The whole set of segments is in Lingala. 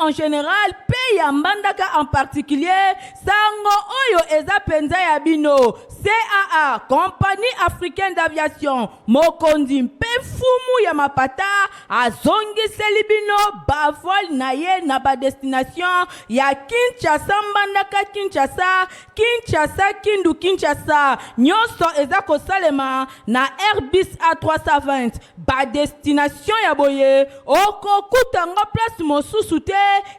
en général, pays ya mbandaka en particulier, sango oyo eza penza ya bino. CAA, Compagnie Africaine d'Aviation, mokondi mpe fumu ya mapata, azongiseli bino bavol na ye na ba destination ya Kinshasa mbandaka Kinshasa, Kinshasa Kindu Kinshasa, nyonso eza kosalema na Airbus A320, ba destination ya boye, okokuta ngo place mosusu te,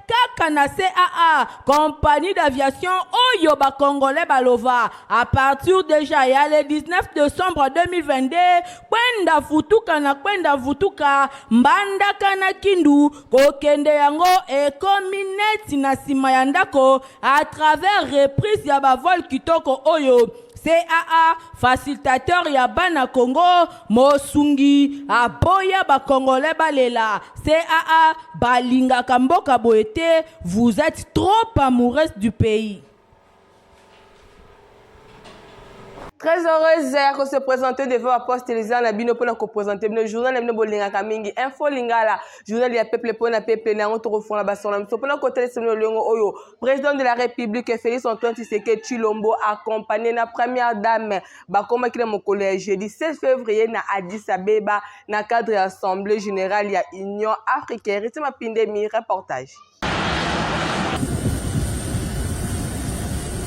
kaka na CAA, Compagnie d'Aviation oyo ba Congolais balova, à partir déjà ya le 19 décembre 2022, kwenda vutuka mbandaka na Kindu, kokende yango ekomi neti na sima ya ndako à travers reprise ya bavol kitoko oyo. CAA, facilitateur ya bana Congo, mosungi, aboya ba Congolais balela. CAA, balinga kamboka boete, vous êtes trop amoureuse du pays. Très heureuse de se présenter devant la poste télévision na bino pour nous présenter le journal de Bolinga Kamingi info lingala journal ya peuple pour na peuple na on trouve la bason na pour nous côté le longo oyo président de la République Félix Antoine Tshisekedi Tshilombo accompagné na première dame bakoma kile mon collège jeudi 16 février na Addis Abeba na cadre assemblée générale ya Union africaine rythme pandémie reportage.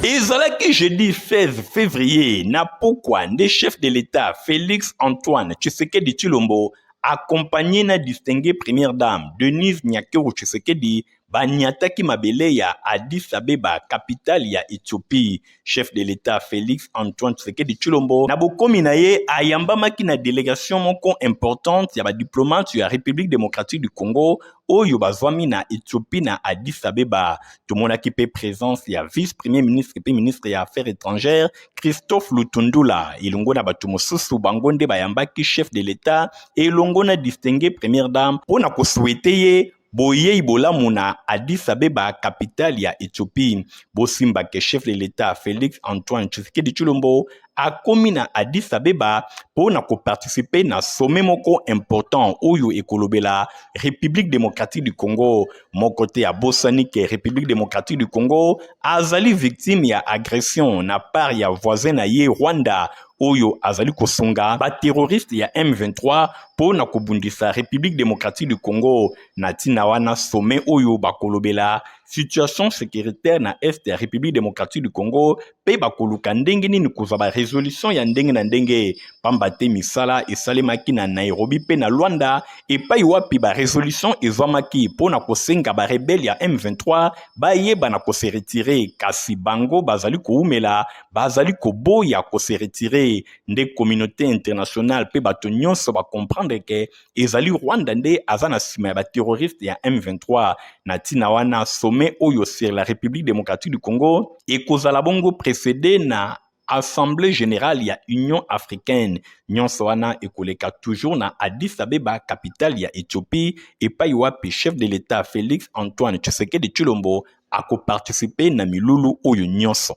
Ezalaki jeudi 16 février na pokwa nde chef de l'État Félix Antoine Tshisekedi Tshilombo accompagné na distinguée première dame Denise Nyakero Tshisekedi banyataki mabele ya Addis Abeba, capitale ya Éthiopie. Chef de l'État Félix Antoine Tshisekedi Tshilombo na bokomi na ye ayambamaki na délégation moko importante ya ba diplomate ya République démocratique du Congo oyo bazwami na Éthiopie na Addis Abeba. Tomonaki pe présence ya vice-premier ministre et ministre ya affaires étrangères Christophe Lutundula ilongo na bato mosusu bango nde bayambaki chef de l'État elongo na distinguée première dame pona ko souhaiter ye boye ibola muna Addis Abeba, capitale ya Éthiopie. Bosimba ke chef de l'État Félix Antoine Tshisekedi Tshilombo a commis na Addis Abeba pour na participer na sommet moko important oyo ekolobela République démocratique du Congo. Mon côté à Bossani ke République démocratique du Congo azali victime ya agression na part ya voisin na ye Rwanda oyo azali kosonga ba terroriste ya M23 pour na kobundisa République démocratique du Congo na tina wana sommet oyo bakolobela situation sécuritaire na est ya République démocratique du Congo pe bakoluka ndenge nini kozaba résolution ya ndenge na ndenge pamba te misala esalemaki na Nairobi pe na Luanda epai wapi ba résolution ezwamaki pona kosenga ba rebelle ya M23 bayeba na kose retirer kasi bango bazali koumela bazali koboya kose retirer nde communauté internationale pe bato nyonso ba comprendre que ezali Rwanda nde azana sima ya ba terroriste ya M23 na tina wana sommet oyo sur la République démocratique du Congo et kozala bongo précédé na Assemblée générale ya Union africaine nyonso wana ekoleka toujours na Addis Abeba, capitale ya Éthiopie et pa wapi chef de l'État Félix Antoine Tshisekedi Tshilombo ako participer na milulu oyo nyonso.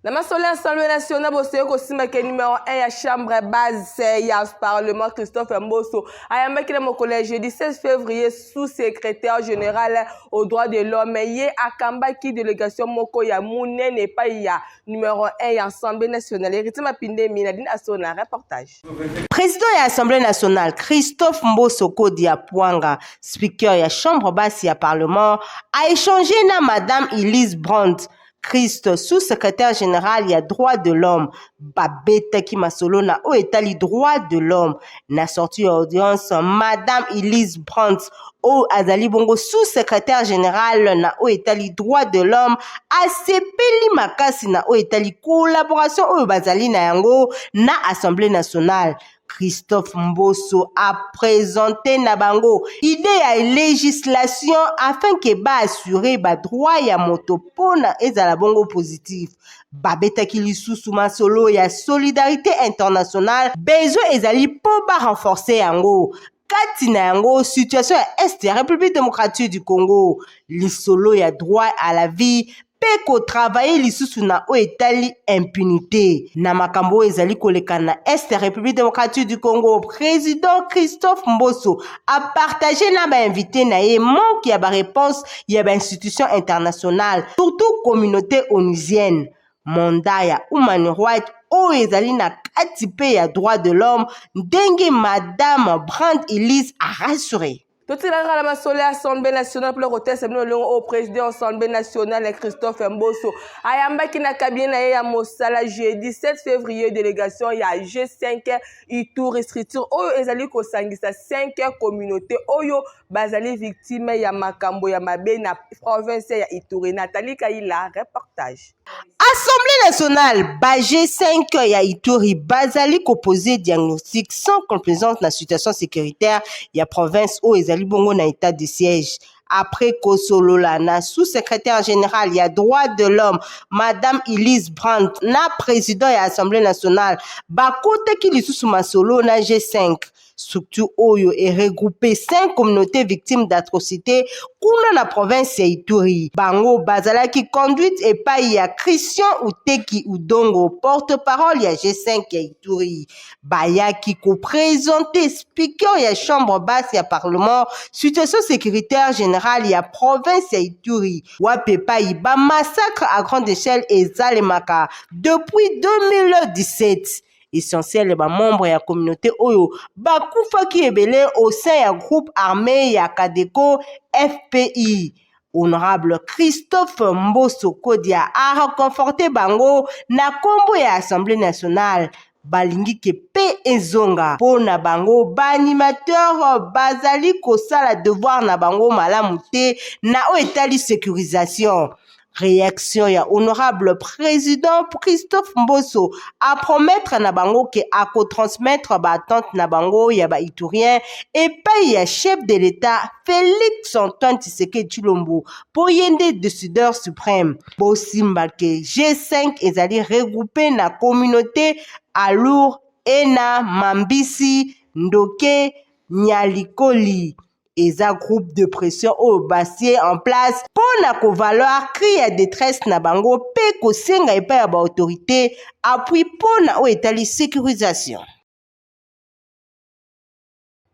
La masole Assemblée nationale boseko kosima ke numéro 1 ya chambre base ya parlement Christophe Mboso ayambaki na collège jeudi 16 février sous-secrétaire général aux droits de l'homme ye akambaki délégation moko ya munene pa ya numéro 1 ya Assemblée nationale rythme pandémie Nadine Asona reportage. Président ya Assemblée nationale Christophe Mboso Kodia Pwanga speaker ya chambre basse ya parlement a échangé na madame Elise Brandt Christ, sous-secrétaire général, il y a droit de l'homme. Babeta qui masolo na o etali droit de l'homme. Na sorti audience, madame Elise Brandt, o azali bongo sous-secrétaire général na o etali droit de l'homme. A sepeli makasi na o etali collaboration o bazali na yango na Assemblée nationale. Christophe Mboso a présenté Nabango idée à législation afin que ba assurer ba droit ya motopona ezala bongo positif. Babeta kilisusu masolo ya solidarité internationale besoin ezali po ba renforcer yango. Kati na yango situation ya Est ya République démocratique du Congo lisolo ya droit à la vie pe kotravaye lisusu na oyo etali impunité na makambo oyo ezali koleka na Est République démocratique du Congo. Président Christophe Mboso a partagé na bainvité na ye manque ya baréponse ya bainstitution internationale, surtout communauté onusienne. Mandat ya human rights oyo ezali na kati pe ya droit de l'homme ndenge Madame Brand Elise a rassuré. Tout le monde a l'Assemblée nationale pour le côté au président de l'Assemblée nationale Christophe Mboso. Ayamba qui n'a cabinet na ya Mosala jeudi 7 février délégation ya G5 Ituri structure oyo ezali ko sangisa 5 communautés oyo bazali victime ya makambo ya mabe na province ya Ituri. Nathalie Kaila reportage. Assemblée nationale ba G5 ya Ituri bazali ko poser diagnostic sans complaisance na situation sécuritaire ya province oyo ezali bongo na état de siège. Après Kosolola, na sous-secrétaire général, il y a droit de l'homme, Madame Elise Brandt, na président de l'Assemblée nationale, bakote ki lisusu masolo na G5. Structure Oyo est regroupé 5 communautés victimes d'atrocités kuna na province ya Ituri. Bango bazala qui conduite et pas ya Christian Uteki Udongo, porte-parole ya G5 ya Ituri. Baya qui co-présenté speaker ya chambre basse ya parlement, situation sécuritaire générale ya province ya Ituri. Wape pa ba massacre à grande échelle et zalemaka depuis 2017. Essentiel les membres de la communauté oyo bakufa ki ebele au sein ya groupe armé ya Kadeko FPI. Honorable Christophe Mboso Kodia a reconforté bango na kombo ya Assemblée nationale. Balingi ke pe ezonga pona bango ba animateur bazali kosala devoir na bango malamu te na o etali sécurisation. Réaction ya honorable président Christophe Mboso à promettre na bango ke a transmettre ba attente na bango ya ba iturien et pas ya chef de l'État Félix Antoine Tshisekedi Tshilombo pour yende décideur suprême. Bosimba ke G5 ezali regroupé na communauté Alour, Ena, Mambisi, Ndoke, Nyalikoli. Eza groupe de pression au bassier en place pour na ko valoir cri à détresse na bango pe ko senga et pas ba autorité appui pour na o etali sécurisation.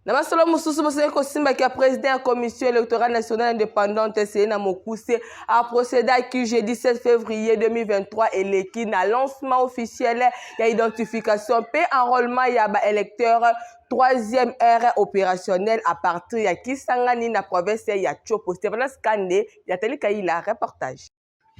Namasolo mususu bosé ko simba ki président de la commission électorale nationale indépendante Selena Mokuse a procédé à qui jeudi 17 février 2023 et l'équipe na lancement officiel ya identification pe enrôlement ya ba électeurs troisième ère opérationnelle à partir ya Kisangani na province ya Chopo. Stéphane Skande ya Telikaila reportage.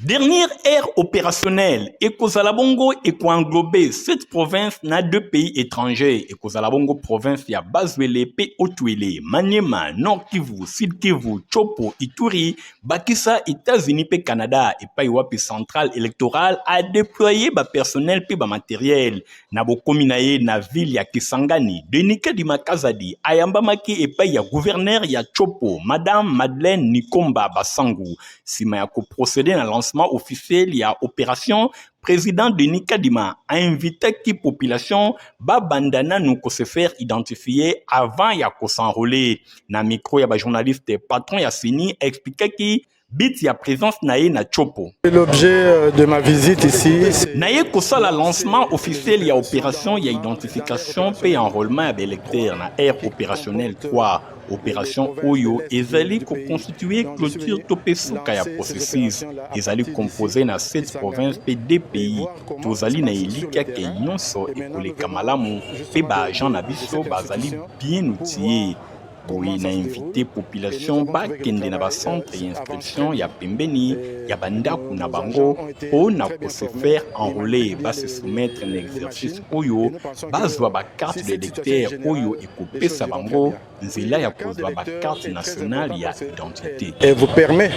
Dernière ère opérationnelle, Ekozalabongo et englober 7 provinces na 2 pays étrangers. Ekozalabongo province ya Bazwele, Pe Otuele, Maniema, Nord Kivu, Sud Kivu, Chopo, Ituri, Bakissa, États-Unis, Pe Canada et Paiwapi centrale électorale a déployé ba personnel pe ba matériel. Na bokominaye na ville ya Kisangani, Denika di Makazadi, Ayambamaki et Paya gouverneur ya Chopo, Madame Madeleine Nikomba Basangu. Sima ya ko procéder na lancement officiel ya opération, président Denis Kadima a invité qui population ba bandana nous ko se faire identifier avant ya ko s'enrôler. Na micro ya ba journaliste patron ya Sini expliqué qui bit ya présence nae na Chopo. L'objet de ma visite ici, c'est nae ko ça la lancement officiel ya opération ya identification pe enrôlement ya électeurs na aire opérationnelle 3. Opération Oyo ezali ko constituer clôture topesuka ya processus ezali composé na 7 provinces pe 2 pays tozali na elika ke nyonso ekoleka malamu pe ba agent na biso bazali bien outillés. Oui, na invité population ba kende na ba centre d'inscription ya pembeni ya bandaku na bango po na ko se faire enrôler ba se soumettre un exercice oyo bazwa ba carte d'électeur oyo ekopesa bango nzela ya kozwa ba carte nationale ya identité et vous permet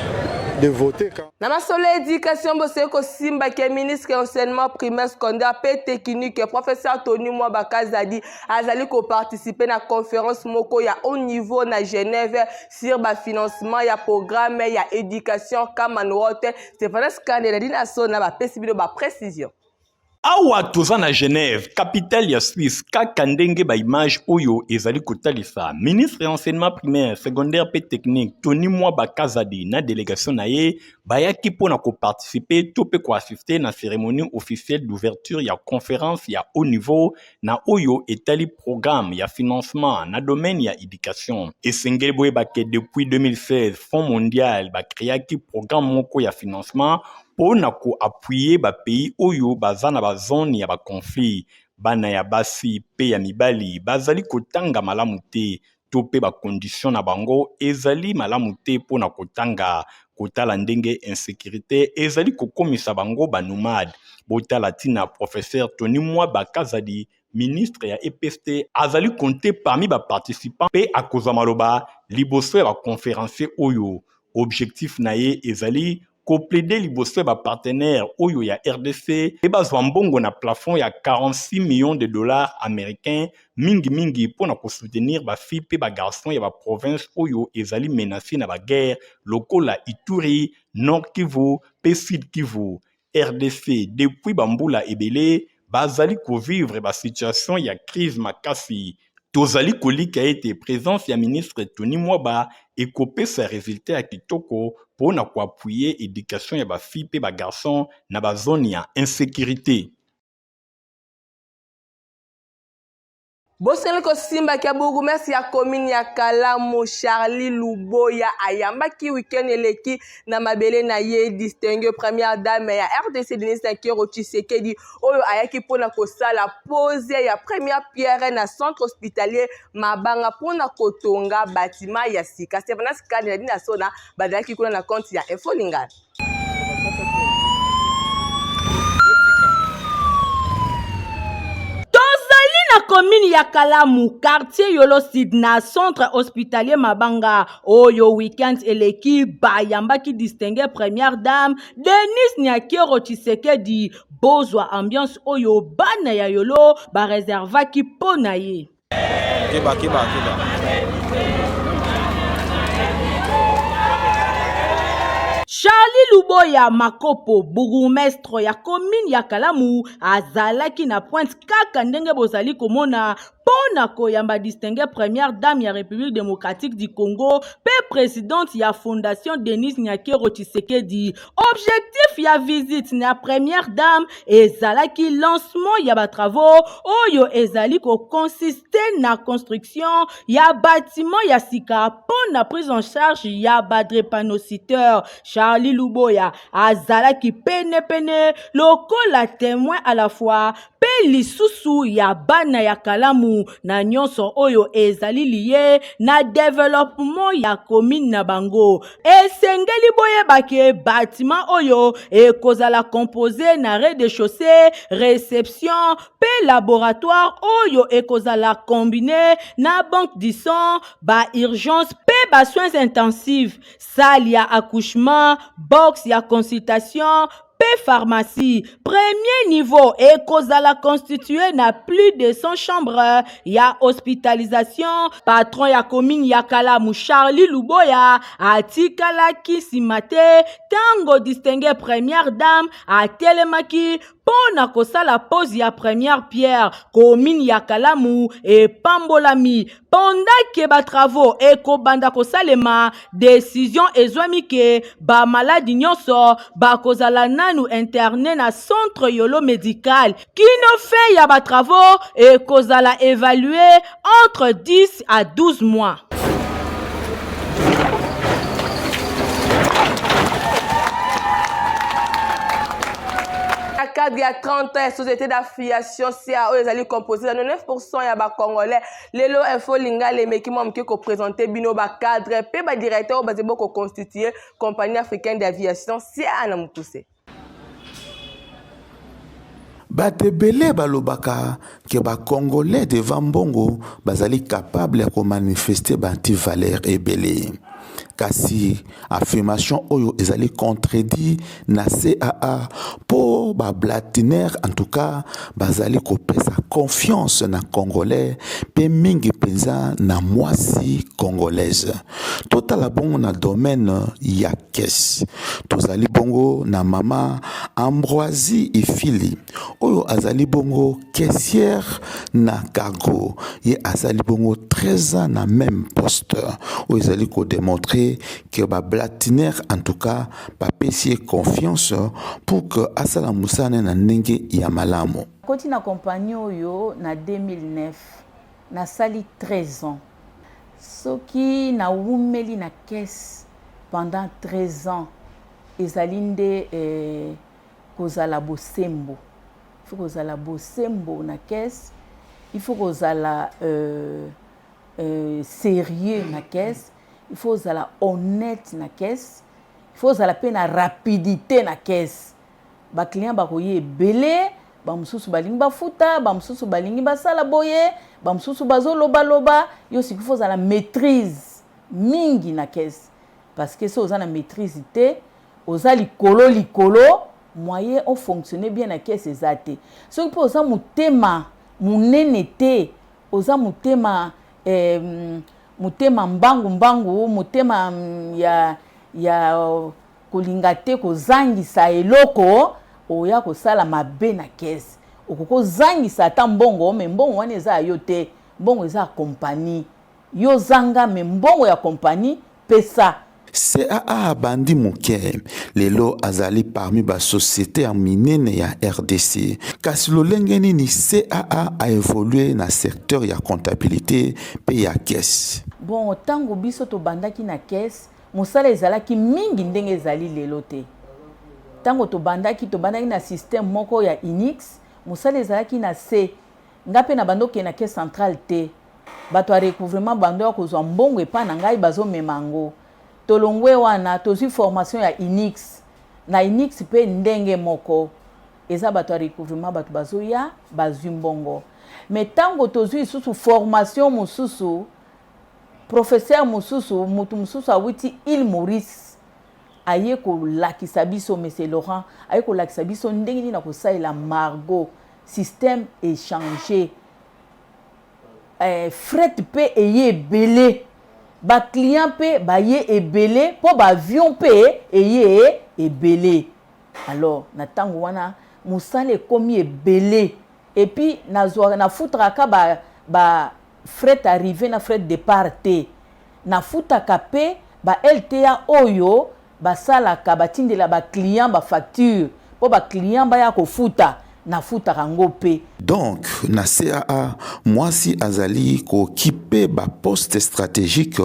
de voter quand Namasolo éducation bosé ko simba ke ministre enseignement primaire secondaire pe technique professeur Tony Mwabakazadi azali ko participer na conférence moko ya au niveau na Genève sur ba financement ya programme ya éducation Kamanwote Stéphane Skandela dina sona ba pesi bino ba précision. awa toza na Genève, capitale ya Suisse, kaka ndenge ba image oyo ezali kotalisa ministre ya enseignement primaire, secondaire pe technique Tony Mwaba Kazadi na délégation na ye bayaki pona ko participer to pe ko assister na cérémonie officielle d'ouverture ya conférence ya haut niveau na oyo etali programme ya financement na domaine ya éducation. Esengeli boyeba ke depuis 2016 Fonds mondial ba créaki programme moko ya financement pour appuyer ba pays oyo baza na ba zone ya ba conflit bana ya basi pe ya mibali bazali kotanga malamu te to pe ba condition na bango ezali malamu te pona kotanga kotala ndenge insécurité ezali kokomisa bango ba nomade botala tina professeur Tony Mwaba Kazadi ministre ya EPST azali compté parmi ba participants pe akoza maloba liboso ya ba conférencier oyo objectif na ye ezali koplede liboso ba partenaire oyo ya RDC et bazwa mbongo na plafond ya 46 millions de dollars américains mingi pona ko soutenir ba filles pe ba garçons ya ba province oyo ezali menacé na ba guerre lokola Ituri, Nord Kivu pe Sud Kivu. RDC depuis bambula ebele bazali ko vivre ba situation ya crise makasi. Tozali kolika ete présence ya ministre Tony Mwaba ekopesa résultat ya kitoko pona ko appuyer éducation ya ba filles pe ba garçons na ba zone ya insécurité. Bosele ko simba kia bourgmestre ya commune ya Kalamu Charlie Luboya ayambaki week-end eleki na mabele na ye distingue première dame ya RDC Denis Sankero Tshisekedi oyo ayaki pona kosala pose ya première pierre na centre hospitalier Mabanga pona kotonga bâtiment ya sika. Stephanie Skadi na dina sona badaki kuna na compte ya Info Lingala. Na commune ya Kalamu, quartier Yolo Sud na centre hospitalier Mabanga, oyo weekend eleki bayambaki distingue première dame Denis Nyakero Tshisekedi bozwa ambiance oyo bana ya Yolo ba réservaki pona ye. Kiba. Charlie Luboya Makopo, bourgmestre ya commune ya Kalamu, azalaki na pointe kaka ndenge bozali komona pona koyamba distingue première dame ya République démocratique du Congo pe présidente ya fondation Denis Nyakero Tshisekedi. Objectif ya visite na première dame ezalaki lancement ya ba travaux oyo ezali ko consister na construction ya bâtiment ya sika pona prise en charge ya ba drépanocyteur. Charlie Luboya azalaki pene lokola témoin à la fois pe lisusu ya bana ya Kalamu na nyonso oyo ezali lié na développement ya commune na bango. Esengeli boyebake bâtiment oyo ekozala composé na rez-de-chaussée, réception pe laboratoire oyo ekozala combiné na banque du sang, ba urgence pe ba soins intensifs, salle ya accouchement, box ya consultation, pharmacie. Premier niveau ekozala constitué na plus de 100 chambres ya hospitalisation. Patron ya commune ya Kalamu Charlie Luboya atikalaki simate tango distingue première dame atelemaki pona kosala pose ya première pierre commune ya Kalamu et pambolami pendant que ba travaux ekobanda kosalema décision ezwami ke ba maladi nyonso ba kozala nanu interné na centre Yolo médical kino fait ya ba travaux ekozala évalué entre 10 à 12 mois. Cadre ya 30 ans société d'affiliation CAO ezali composé de 9% ya ba congolais lelo Info Lingala emeki moke ko présenter bino ba cadre pe ba directeur bazebo ko constituer compagnie africaine d'aviation CAO na mutuse. Batebele balobaka ke ba congolais devant mbongo bazali capable ya ko manifester ba anti-valeur ebele. Kasi affirmation oyo ezali contredit na CAA po ba blatiner en tout cas bazali ko pesa confiance na congolais pe mingi penza na mwasi congolaise. Totala bongo na domaine ya caisse. Tozali bongo na mama Ambroisie Ifili. Oyo azali bongo caissière na cargo. Ye azali bongo 13 ans na même poste. Oyo azali ko démontrer que ba blatinaire en tout cas ba pesier confiance pour que asala musane na ndenge ya malamu. Koti na compagnie oyo na 2009 na sali 13 ans. Soki na wumeli na caisse pendant 13 ans ezali nde kozala bosembo. Il faut kozala bosembo na caisse. Il faut kozala sérieux na caisse. Il faut kozala honnête na caisse. Il faut kozala pe na rapidité na caisse. Ba client ba koye belé, ba mususu balingi bafuta, ba mususu balingi basala boye, ba mususu bazoloba loba, yo si faut kozala maîtrise mingi na caisse. Parce que si oza na maîtrise te, oza likolo, moyen on fonctionner bien na caisse ezate. Soki po oza mutema, munene te, oza mutema mbangu, mutema ya kolinga te kozangisa eloko, oya kosala mabe na caisse. Okoko zangisa ata mbongo, me mbongo wana eza yo te, mbongo eza compagnie. Yo zanga me mbongo ya compagnie pesa. CAA bandi muke lelo azali parmi ba société en minene ya RDC. Kasi lolenge nini CAA a évolué na secteur ya comptabilité pe ya caisse. Bon, tango biso to bandaki na caisse, musala ezalaki mingi ndenge ezali lelo te. Tango to bandaki na système moko ya Unix, musala ezalaki na C. Ngape na bandoke na caisse centrale te. Bato a recouvrement bando kozwa mbongo epa na ngai bazo memango. Tolongwe wana tozi formation ya Unix. Na Unix pe ndenge moko. Eza bato a recouvrement bato bazo ya bazwi mbongo. Mais tango tozi susu formation mususu, professeur mususu, mutu mususu awiti Il Maurice. Aye ko lakisa biso Monsieur Laurent, aye ko lakisa biso ndenge nini na kosalela Margot, système échangé. Fret pe eye belé. Ba client pe ba ye ebele, po ba avion pe eye ebele. Alors, na tango wana musale komi ebele. Et puis na futraka ba fret arrivé na fret départ te. Na futaka pe ba LTA oyo ba salaka batindela ba client ba facture. Po ba client ba ya ko futa. Na futaka ngo pe. Donc, na CAA, mwasi azali ko kipe ba poste stratégique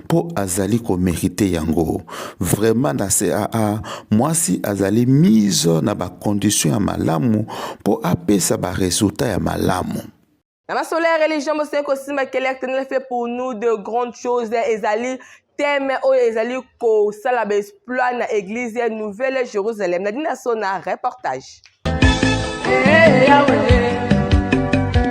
pour azali ko mériter yango. Vraiment na CAA, mwasi azali mise na ba condition ya malamu pour apesa ba résultat ya malamu. La solaire religion mo seko simba kele tenel fait pour nous de grandes choses ezali thème o ezali ko sala ba exploit na église Nouvelle Jérusalem. Na dina sona reportage.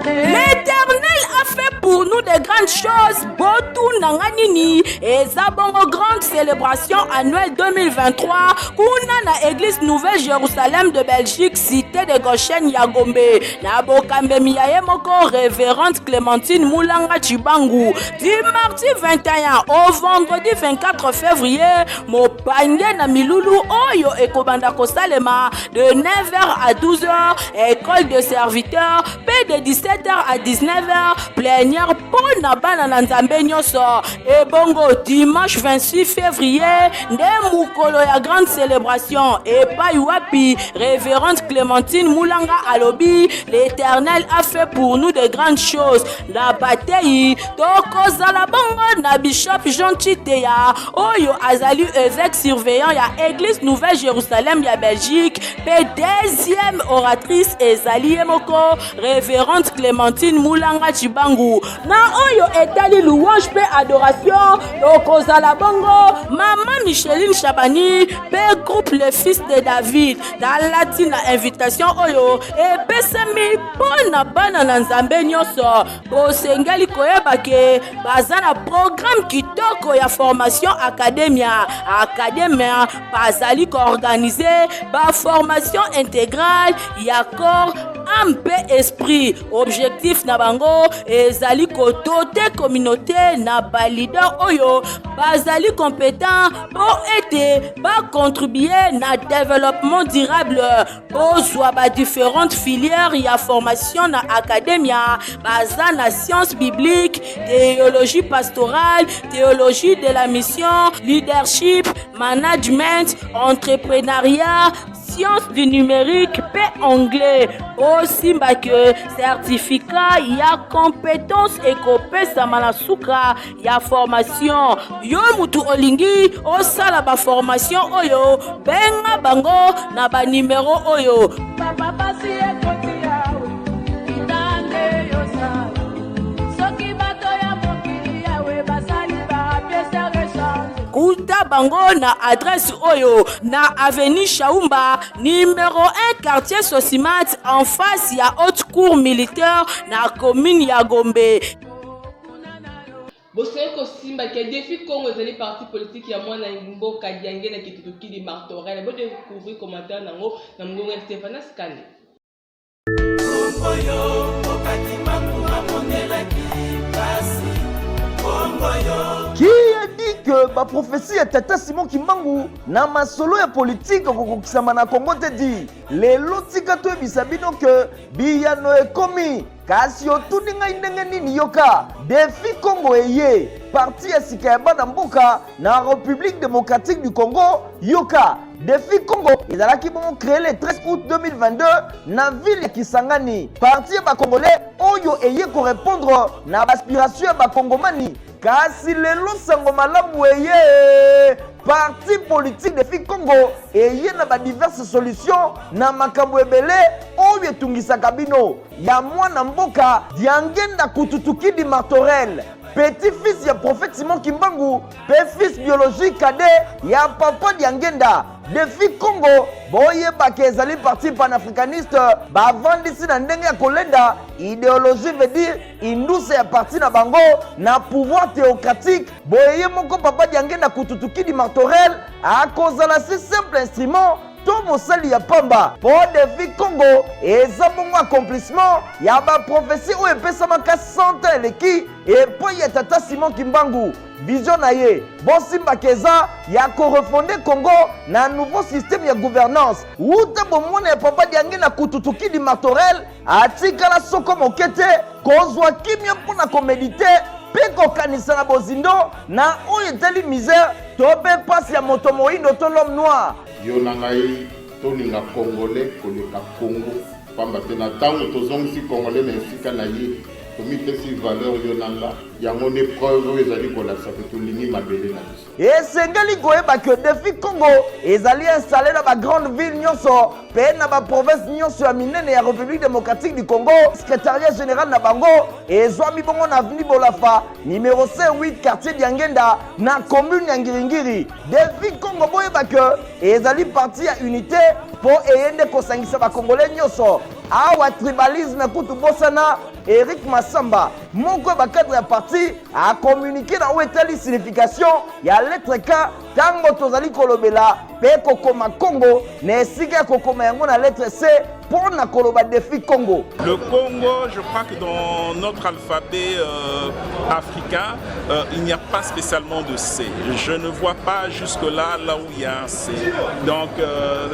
L'Éternel a fait pour nous de grandes choses. Botou Nanganini et Zabongo grande célébration annuelle 2023. Kuna na église Nouvelle Jérusalem de Belgique, cité de Goshen Yagombe. Nabokambe Miaye Moko, révérende Clémentine Moulanga Chibangu. Du mardi 21 au vendredi 24 février, Mopanye na Milulu Oyo et Kobanda Kosalema de 9h à 12h, école de serviteurs, P de 17h à 19h, plénière pour Nabana Nanzambe Nyoso. Et bongo, dimanche 26 février, Ndemukolo ya grande célébration. Et Payuapi, révérende Clémentine Moulanga Alobi, l'Éternel a fait pour nous de grandes choses. La bataille, Toko Zalabongo, na Bishop Jean Chiteya, Oyo Azali, évêque surveillant, ya Église Nouvelle Jérusalem, ya Belgique, P deuxième oratrice, Ezali Emoko, révérende Clémentine Moulanga Chibangu. Na Oyo etali louange pe adoration, Toko Zalabongo, Maman Micheline Chabani, P groupe le fils de David, dans la tina invitation Oyo, et Pesami, Bona Bana Nanzambe Nyoso, Bosengali Koyebake, Bazana programme Kitoko ya formation academia, Bazali ko organisé, ba formation intégrale, ya corps âme pe esprit. Objectif na bango ezali kodote communauté na ba leader oyo bazali compétent pour aider ba contribuer na développement durable bozwa ba différentes filières ya formation na academia baza na science biblique, théologie pastorale, théologie de la mission, leadership, management, entrepreneuriat, sciences du numérique pe anglais. Aussi que certificat ya compétence et kopesa malasuka ya formation. Yo mutu olingi osala ba formation oyo benga bango na ba numéro oyo. Papa pasi ekoti yawe itande yosa. Soki bato ya mokili yawe basali ba pièce rechange. Kuta bango na adresse oyo na avenue Chaumba numéro 1 quartier Sosimat en face ya haute cour militaire na commune ya Gombe. Bosoye kosimba ke défi Congo ezali parti politique ya mwana mboka diange na kitutuki di martorel. Bo découvrir commentaire nango na mgongo Stéphane Skande. Qui a dit que la prophétie est Tata Simon Kimbangu na masolo ya politique kokokisama na Congo te dit les lotika to bisabino que biyano ekomi kasi otuni ngai ndenge nini yoka défi Congo eye parti ya sika ya bana mboka na République démocratique du Congo yoka défi Congo ezalaki bon créé le 13 août 2022 na ville ya Kisangani parti ya ba congolais oyo eye ko répondre na aspiration ya ba kongomani kasi lelo sango malamu eye parti politique défi Congo eye na ba diverses solutions na makambo ebele oyo etungisaka bino ya mwana mboka diangenda kututuki di martorel petit-fils ya prophète Simon Kimbangu pe fils biologique cadet ya papa diangenda défi Congo boyeba ke ezali parti panafricaniste bavandisi na ndenge ya kolenda idéologie veut dire induse ya parti na bango na pouvoir théocratique boye moko papa diangenda kututuki di martorel akozala si simple instrument to mosali ya pamba po défi Congo eza bongo accomplissement ya ba prophétie oyo epesamaka 100 ans eleki epai ya tata Simon Kimbangu vision na ye bosimba keza ya korefonder Congo na nouveau système ya gouvernance uta bomona ya papa diange na kututuki di martorel atikala soko mokete kozwa kimia mpona komedite pe kokanisa na bozindo na oyo etali misère to pe pasi ya moto moindo to l'homme noir yo na ngai tolinga congolais koleka Congo pamba te na ntango tozongisi congolais na esika na ye tomitesi valeur yo nanga yango ne preuve oyo ezali kolakisa ke tolingi mabele na biso esengeli koyeba ke défi Congo ezali installé na bagrande ville nyonso mpe na baprovince nyonso ya minene ya République démocratique du Congo secrétariat général na bango ezwami bongo na avenue Bolafa numéro 58 quartier Diangenda na commune ya Ngiringiri défi Congo boyeba ke ezali parti ya unité mpo eyende kosangisa bakongolais nyonso awa tribalisme kutu bosana Eric Massamba moko bakadre ya parti a communiqué na oetali signification ya lettre K tango tozali kolobela pe kokoma Congo na esika kokoma yango na lettre C pour na koloba défi Congo. Le Congo, je crois que dans notre alphabet africain, il n'y a pas spécialement de C. Je ne vois pas jusque-là là où il y a un C. Donc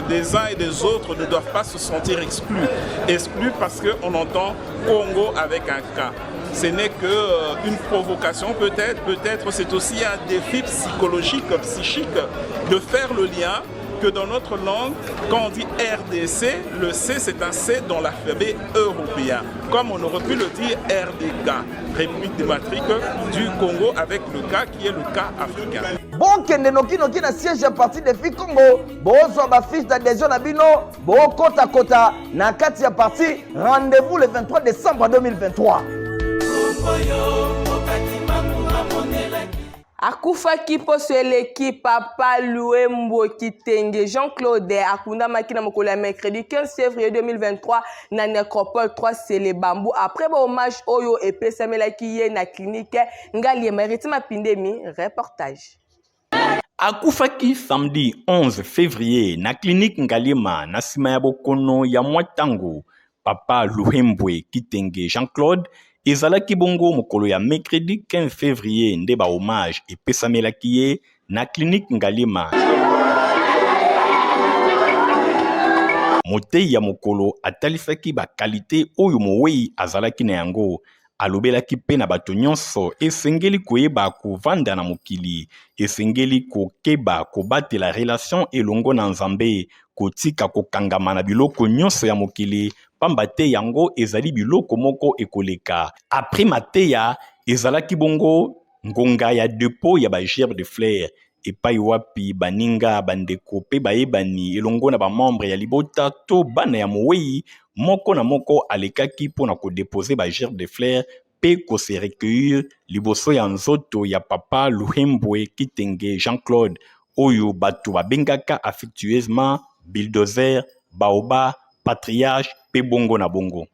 des uns et des autres ne doivent pas se sentir exclus. Exclus parce qu'on entend Congo avec un K. Ce n'est qu'une provocation peut-être c'est aussi un défi psychologique, psychique de faire le lien que dans notre langue, quand on dit RDC, le C c'est un C dans l'alphabet européen. Comme on aurait pu le dire RDK, République démocratique du Congo avec le K qui est le K africain. Bon kende noki na siège à partir de fi Congo, bozwa ba fiche d'adhésion na bino, bo kota na kati ya parti, rendez-vous le 23 décembre 2023. Akufaki poso eleki papa Luembo Kitenge Jean-Claude akundamaki na mokolo ya mercredi 15 février 2023 na nécropole 3 Selebambu après ba hommage oyo epesamelaki ye na clinique Ngaliema Ritima Pindemi reportage. Akufaki samedi 11 février na clinique Ngaliema na sima ya bokono ya Mwatango papa Luhembwe Kitenge Jean-Claude ezalaki bongo mokolo ya mercredi 15 février nde ba hommage epesamelaki ye na clinique Ngalima. Motei ya mokolo atalisaki ba qualité oyo mowei azalaki na yango. Alobelaki pe na bato nyonso esengeli koyeba kovanda na mokili, esengeli kokeba kobatela relation elongo na Nzambe, kotika kokangama na biloko nyonso ya mokili, pamba te yango ezali biloko moko ekoleka. Après mateya ezalaki bongo ngonga ya depot ya ba gerbe de fleurs epai wapi baninga bandeko pe bayebani elongo na ba membre ya libota to bana ya mowei moko na moko alekaki pona ko déposer ba gerbe de fleurs pe ko se recueillir liboso ya nzoto ya papa Luhembwe Kitenge Jean-Claude oyo bato babengaka affectueusement bulldozer, baoba, patriarche pe bongo na bongo.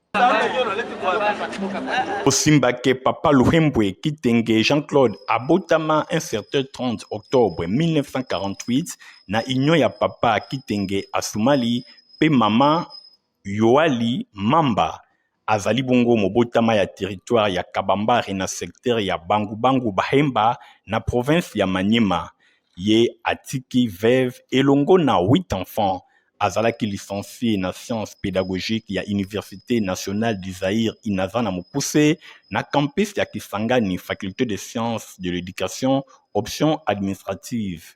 Osimbake papa Luhembwe Kitenge Jean-Claude abotama un certain 30 octobre 1948 na union ya papa Kitenge Asumali pe mama Yoali Mamba azali bongo mobotama ya territoire ya Kabambare na secteur ya Bangu Bahemba na province ya Maniema. Ye atiki veuve elongo na 8 enfants. Azalaki licencié na sciences pédagogiques ya Université nationale du Zaïre Inazana Mopuse na campus ya Kisangani faculté de sciences de l'éducation option administrative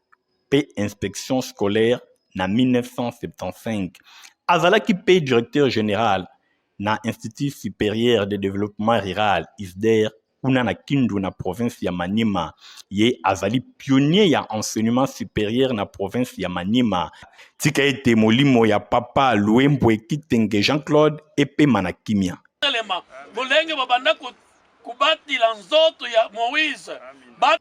pe inspection scolaire na 1975. Azalaki pe directeur général na Institut supérieur de développement rural ISDER kuna na Kindu na province ya Maniema. Ye azali pionnier ya enseignement supérieur na province ya Maniema. Tika ete molimo ya papa Luhembwe Kitenge Jean-Claude epe manakimia. Bolenge babanda kubatila nzoto ya Moïse.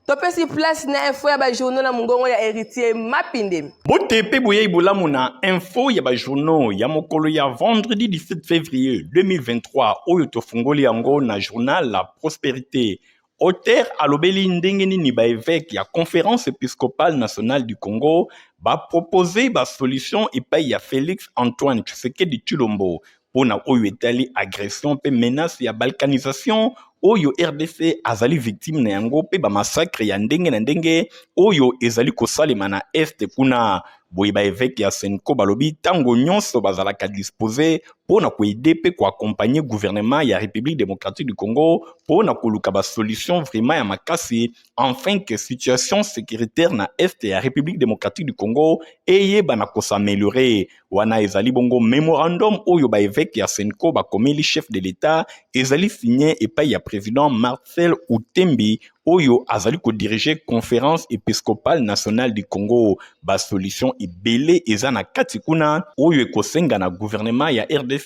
Topesi place na info ya ba journaux na mungongo ya héritier Mapinde. Bote pe boye bolamu na info ya ba journaux ya mokolo ya vendredi 17 février 2023 oyo tofungoli yango na journal La Prospérité. Auteur alobeli ndenge nini ba évêque ya conférence épiscopale nationale du Congo ba proposer ba solution epai ya Félix Antoine Tshisekedi Tshilombo pona oyo etali agression pe menace ya balkanisation oyo RDC azali victime na yango pe ba massacre ya ndenge na ndenge oyo ezali kosalema na este kuna boye ba évêque ya Senko balobi tango nyonso bazalaka disposé pona koide pe ko accompagner gouvernement ya République démocratique du Congo pona koluka ba solution vraiment ya makasi afin que situation sécuritaire na est ya République démocratique du Congo eye bana ko s'améliorer. Wana ezali bongo memorandum oyo ba évêque ya Senko ba komeli chef de l'État ezali signé epai ya président Marcel Outembi oyo azali ko diriger conférence épiscopale nationale du Congo. Ba solution ebele eza na kati kuna oyo ekosenga na gouvernement ya RDC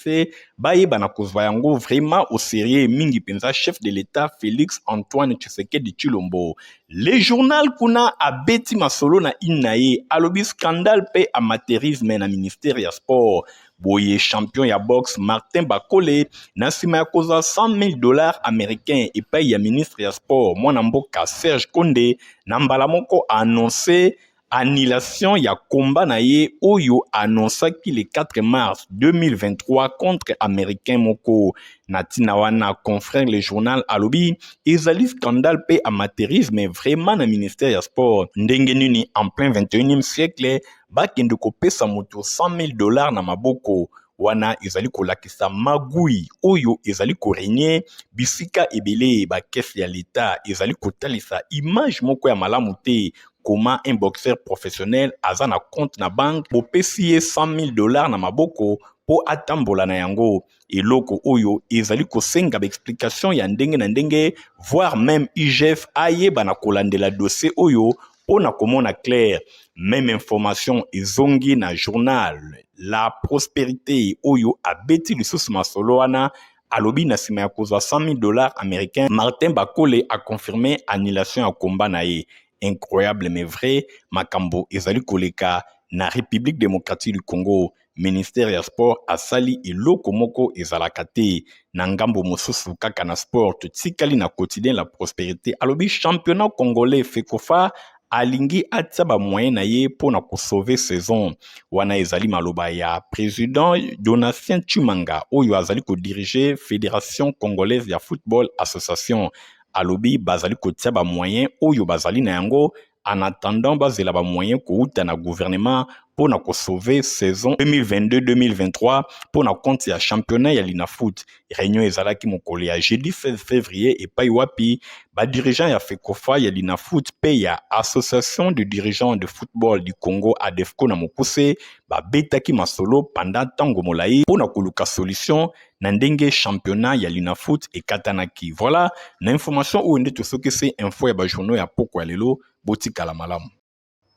baye bana kozwa yango vraiment au sérieux mingi penza chef de l'État Félix Antoine Tshisekedi Tshilombo. Le journal kuna abeti masolo na inaye alobi scandale pe amateurisme na ministère ya sport. Boye champion ya boxe Martin Bakole na sima ya koza $100,000 américains epai ya ministre ya sport mwana mboka Serge Konde na mbala moko annoncé annulation ya combat na ye oyo annonsaki le 4 mars 2023 contre américain moko na tina wana confrère le journal alobi ezali scandale pe amateurisme vraiment na ministère ya sport ndenge nini en plein 21e siècle bakende kopesa moto $100,000 na maboko wana ezali kolakisa magui oyo ezali korenye bisika ebele bakese ya l'État ezali kotalisa image moko ya malamu te. Comment un boxeur professionnel aza na compte na banque bopesi ye $100,000 na maboko po atambola na yango eloko oyo ezali kosenga ba explication ya ndenge na ndenge voire même IGF ayeba na kolandela dossier oyo pona komona clair. Même information ezongi na journal La Prospérité oyo abeti lisusu masolo wana alobi na sima ya kozwa $100,000 américains. Martin Bakole a confirmé annulation ya combat na ye. Incroyable mais vrai, makambo ezali koleka na République démocratique du Congo. Ministère ya sport asali eloko moko ezalaka te na ngambo mosusu kaka na sport tikali na quotidien La Prospérité alobi championnat congolais FECOFA alingi atia ba moyen na ye pona ko sauver saison wana ezali maloba ya président Donatien Chimanga oyo azali ko diriger Fédération Congolaise ya Football Association alobi bazali ko tia ba moyen oyo bazali na yango en attendant bazela ba moyen ko uta na gouvernement pour na ko sauver saison 2022-2023 pour na compte ya championnat ya Linafoot. Réunion ezalaki mokolo ya jeudi 16 février et pa wapi ba dirigeant ya FECOFA ya Linafoot pe ya Association de dirigeants de football du Congo ADEFCO na mokuse ba betaki masolo pendant tango molai pour na koluka solution na ndenge championnat ya Linafoot et katanaki. Voilà na information ou nde to soki c'est info ya ba journaux ya poko lelo botika la malamu.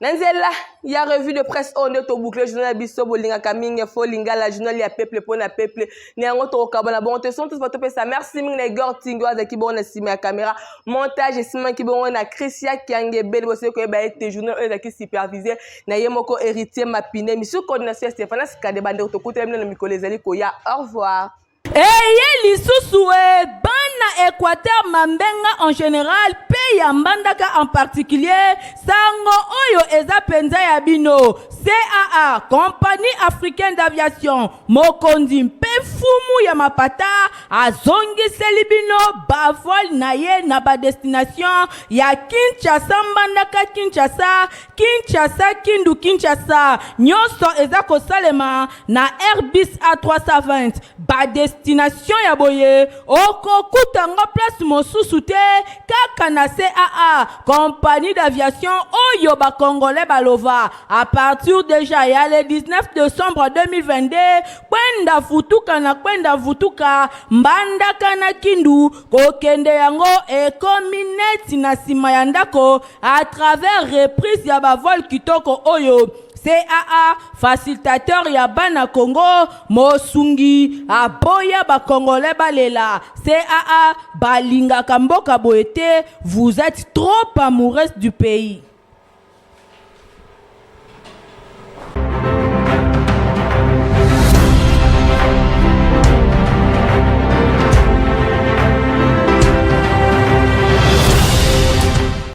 Nanzela, il y a revue de presse on est au boucler journal biso bolinga kaminga folinga la journal ya peuple pona peuple ne ngoto kabana bon te sont tous votre pesa merci minga Igor Tingo azaki bon na sima ya caméra montage sima ki bon na Christia Kiangebel bose ko ba ete journal ezaki supervisé na yemoko héritier mapine misu coordination Stéphane Skade bande to kote na mikolo ezali ko ya au revoir. Eye lisusu bana Équateur mambenga en général pe ya mbandaka en particulier sango oyo eza penza ya bino CAA Compagnie Africaine d'Aviation mokonzi mpe fumu ya mapata azongiseli bino bavol na ye na ba destination ya Kinshasa mbandaka Kinshasa Kindu Kinshasa nyonso eza kosalema na Airbus A320 ba destination ya boye okokutanga place mosusu te kaka na CAA Compagnie d'Aviation oyo ba Congolais balova à partir déjà ya le 19 décembre 2022 kwenda vutuka mbandaka na Kindu kokende yango ekomi neti na sima ya ndako à travers reprise ya ba vol kitoko oyo CAA facilitateur ya bana Congo mosungi aboya ba Congolais balela CAA balinga kamboka boete vous êtes trop amoureux du pays.